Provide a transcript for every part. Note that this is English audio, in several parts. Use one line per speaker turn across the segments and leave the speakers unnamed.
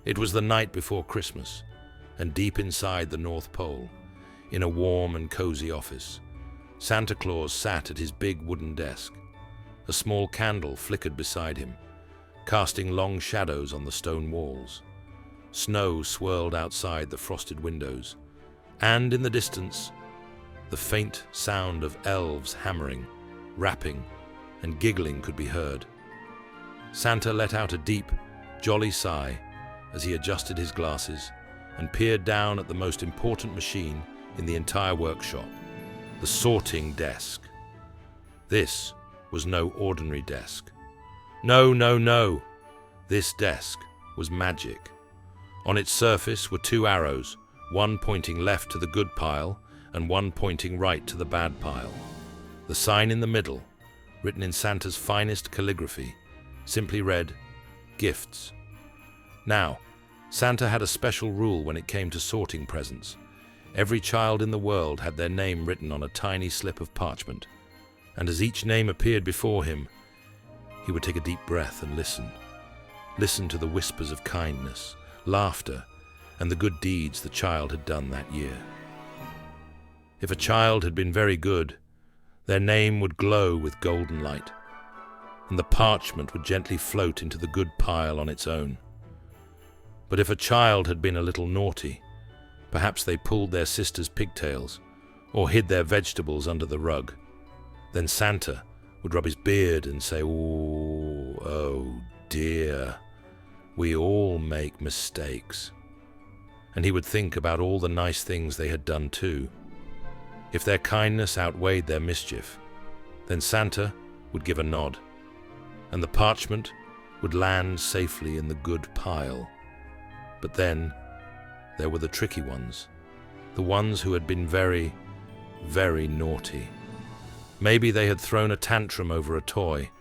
It was the night before Christmas, and deep inside the North Pole, in a warm and cozy office, Santa Claus sat at his big wooden desk. A small candle flickered beside him, casting long shadows on the stone walls. Snow swirled outside the frosted windows, and in the distance, the faint sound of elves hammering, rapping, and giggling could be heard. Santa let out a deep, jolly sigh as he adjusted his glasses and peered down at the most important machine in the entire workshop, the sorting desk. This was no ordinary desk. No, no, no! This desk was magic. On its surface were two arrows, one pointing left to the good pile and one pointing right to the bad pile. The sign in the middle, written in Santa's finest calligraphy, simply read, "Gifts." Now, Santa had a special rule when it came to sorting presents. Every child in the world had their name written on a tiny slip of parchment, and as each name appeared before him, he would take a deep breath and listen. Listen to the whispers of kindness, laughter, and the good deeds the child had done that year. If a child had been very good, their name would glow with golden light, and the parchment would gently float into the good pile on its own. But if a child had been a little naughty, perhaps they pulled their sister's pigtails or hid their vegetables under the rug, then Santa would rub his beard and say, oh dear, we all make mistakes." And he would think about all the nice things they had done too. If their kindness outweighed their mischief, then Santa would give a nod, and the parchment would land safely in the good pile. But then there were the tricky ones, the ones who had been very, very naughty. Maybe they had thrown a tantrum over a toy,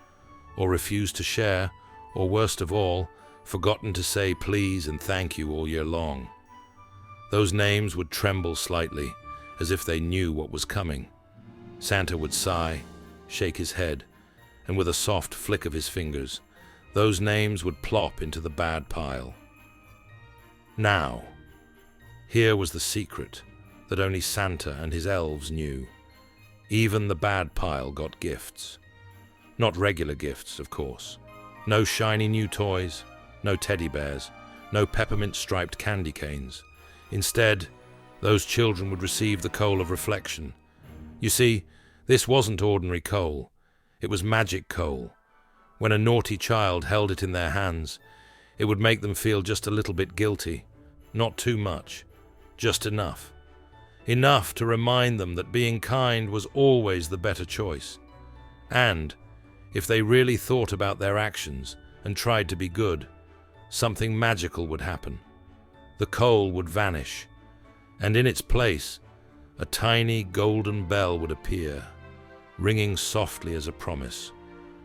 or refused to share, or worst of all, forgotten to say please and thank you all year long. Those names would tremble slightly, as if they knew what was coming. Santa would sigh, shake his head, and with a soft flick of his fingers, those names would plop into the bad pile. Now, here was the secret that only Santa and his elves knew. Even the bad pile got gifts. Not regular gifts, of course. No shiny new toys, no teddy bears, no peppermint-striped candy canes. Instead, those children would receive the coal of reflection. You see, this wasn't ordinary coal. It was magic coal. When a naughty child held it in their hands, it would make them feel just a little bit guilty. Not too much, just enough. Enough to remind them that being kind was always the better choice. And, if they really thought about their actions and tried to be good, something magical would happen. The coal would vanish, and in its place, a tiny golden bell would appear, ringing softly as a promise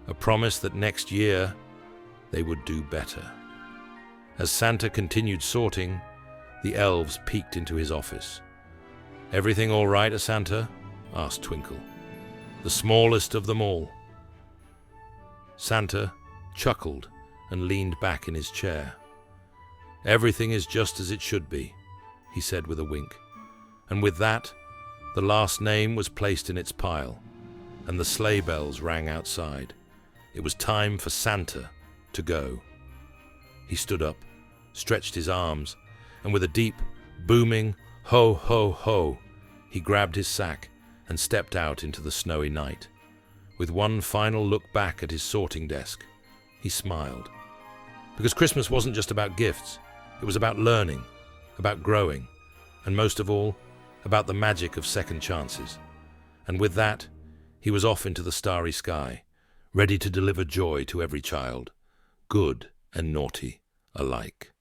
that next year they would do better. As Santa continued sorting, the elves peeked into his office. "Everything all right, Santa?" asked Twinkle, the smallest of them all. Santa chuckled and leaned back in his chair. "Everything is just as it should be," he said with a wink. And with that, the last name was placed in its pile, and the sleigh bells rang outside. It was time for Santa to go. He stood up, stretched his arms, and with a deep, booming ho, ho, ho, he grabbed his sack and stepped out into the snowy night. With one final look back at his sorting desk, he smiled. Because Christmas wasn't just about gifts. It was about learning, about growing, and most of all, about the magic of second chances. And with that, he was off into the starry sky, ready to deliver joy to every child, good and naughty alike.